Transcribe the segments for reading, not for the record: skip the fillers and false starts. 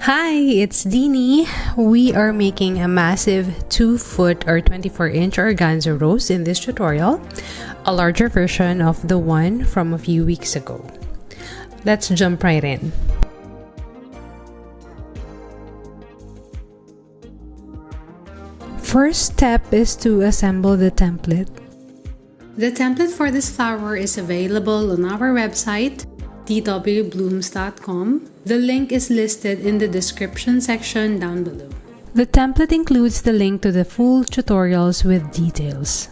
Hi, it's Deaney. We are making a massive 2-foot or 24-inch organza rose in this tutorial, a larger version of the one from a few weeks ago. Let's jump right in. First step is to assemble the template. The template for this flower is available on our website, twblooms.com. The link is listed in the description section down below. The template includes the link to the full tutorials with details.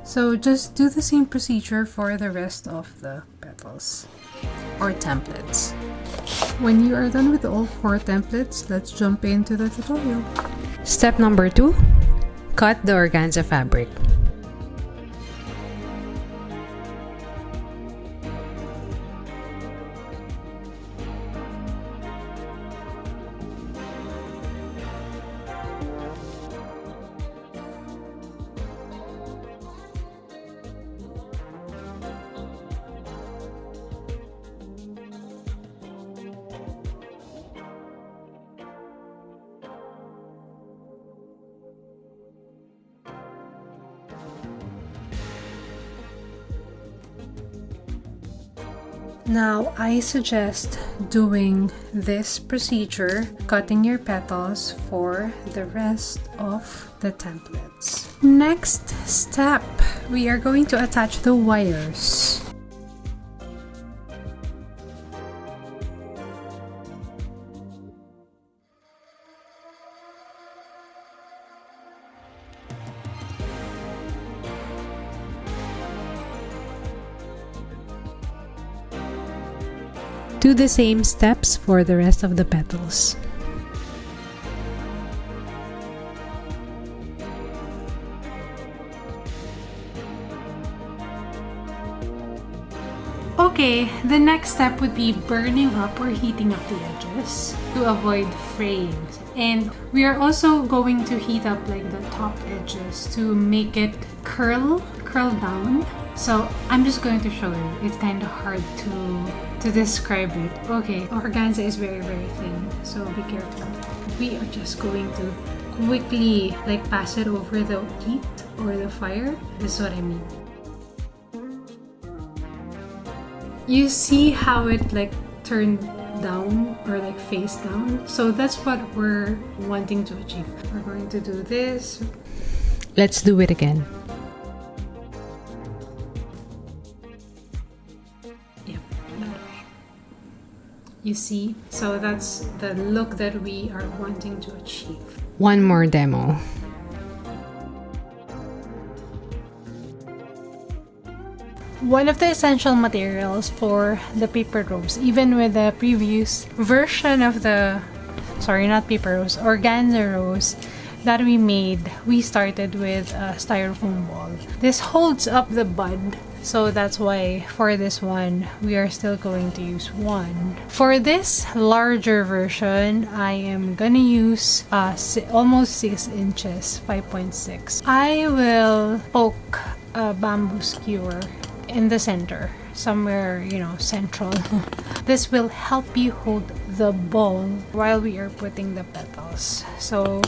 So just do the same procedure for the rest of the petals or templates. When you are done with all 4 templates, let's jump into the tutorial. Step number 2, cut the organza fabric. Now, I suggest doing this procedure, cutting your petals for the rest of the templates. Next step, we are going to attach the wires. Do the same steps for the rest of the petals. Okay, the next step would be burning up or heating up the edges to avoid frayings. And we are also going to heat up like the top edges to make it curl down. So I'm just going to show you. It's kind of hard to describe it. Okay, organza is very thin, so be careful. We are just going to quickly like pass it over the heat or the fire. This is what I mean. You see how it like turned down or like face down? So that's what we're wanting to achieve. We're going to do this. Let's do it again. You see? So that's the look that we are wanting to achieve. One more demo. One of the essential materials for the paper rose, even with the previous version of the, not paper rose, organza rose that we made, we started with a styrofoam ball. This holds up the bud. So that's why for this one, we are still going to use one. For this larger version, I am gonna use almost 6 inches, 5.6. I will poke a bamboo skewer in the center, somewhere, central. This will help you hold the ball while we are putting the petals. So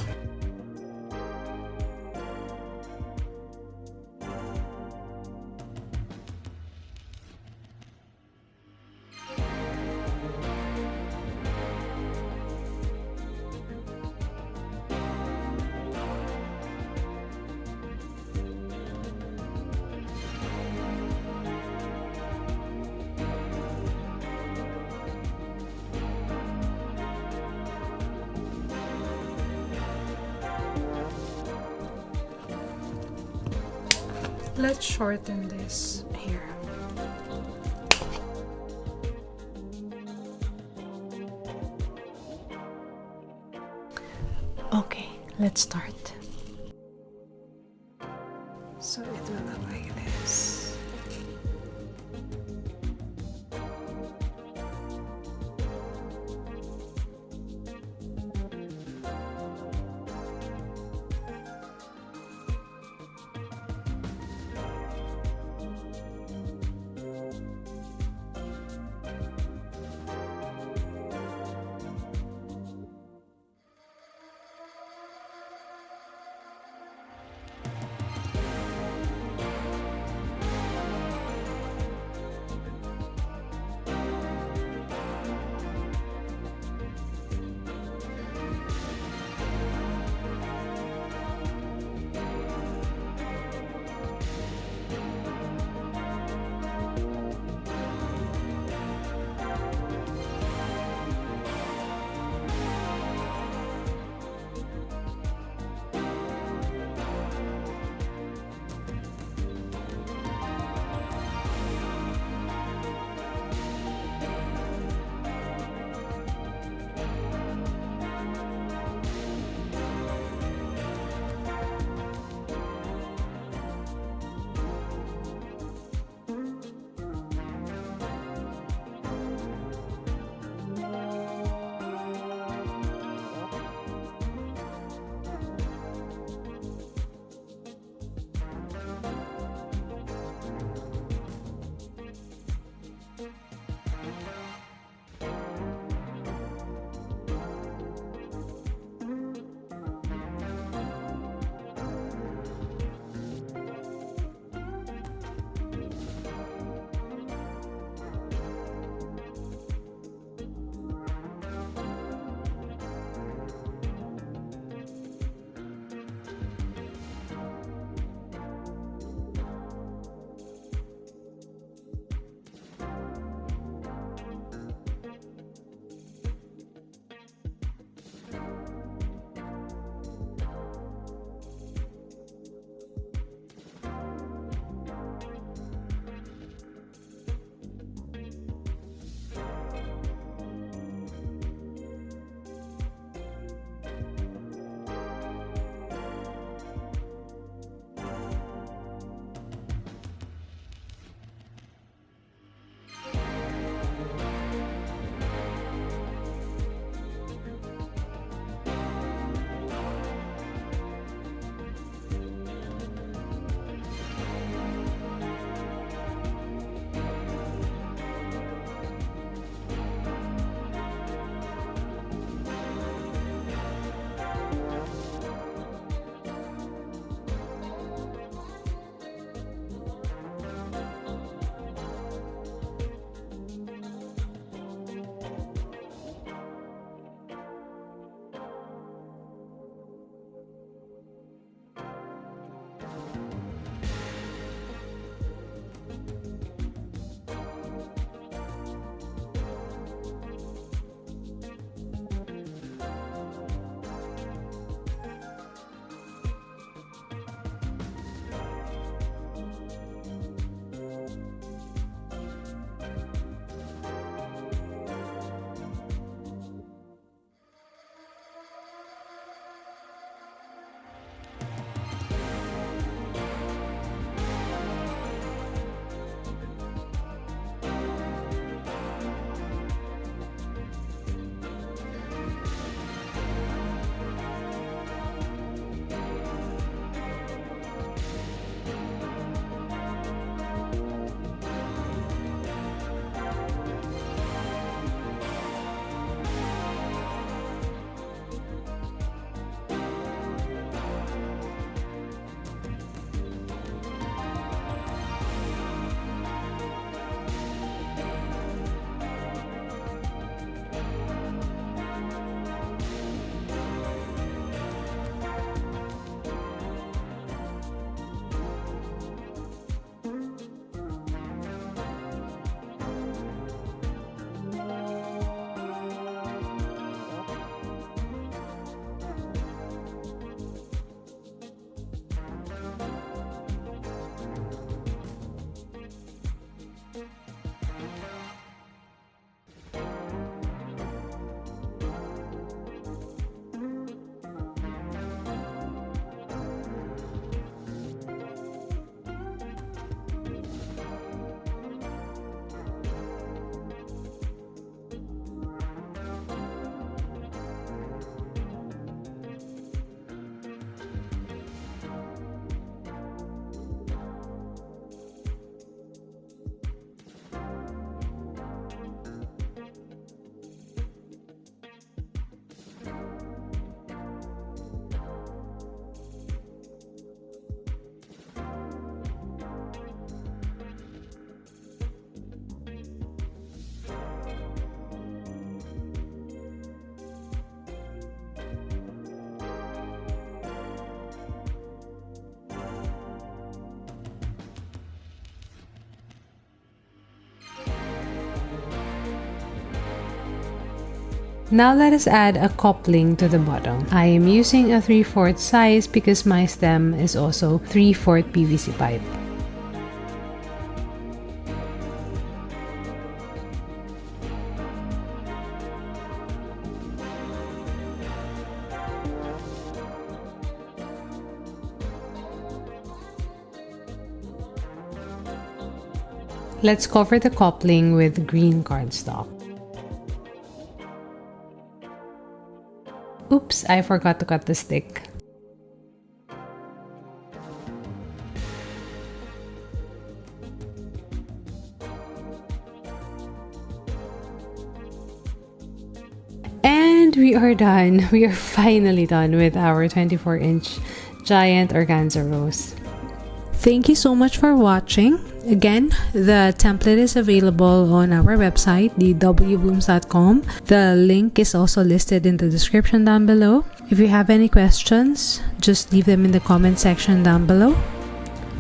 let's shorten this here. Okay, let's start. So it will look like this. Now let us add a coupling to the bottom. I am using a 3/4 size because my stem is also 3/4 PVC pipe. Let's cover the coupling with green cardstock. Oops, I forgot to cut the stick. And we are done. We are finally done with our 24-inch Giant Organza Rose. Thank you so much for watching. Again, the template is available on our website, thewblooms.com. The link is also listed in the description down below. If you have any questions, just leave them in the comment section down below.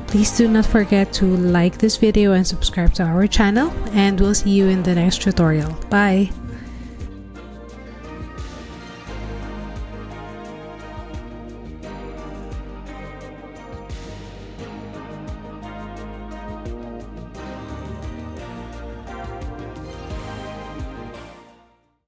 Please do not forget to like this video and subscribe to our channel, and we'll see you in the next tutorial. Bye!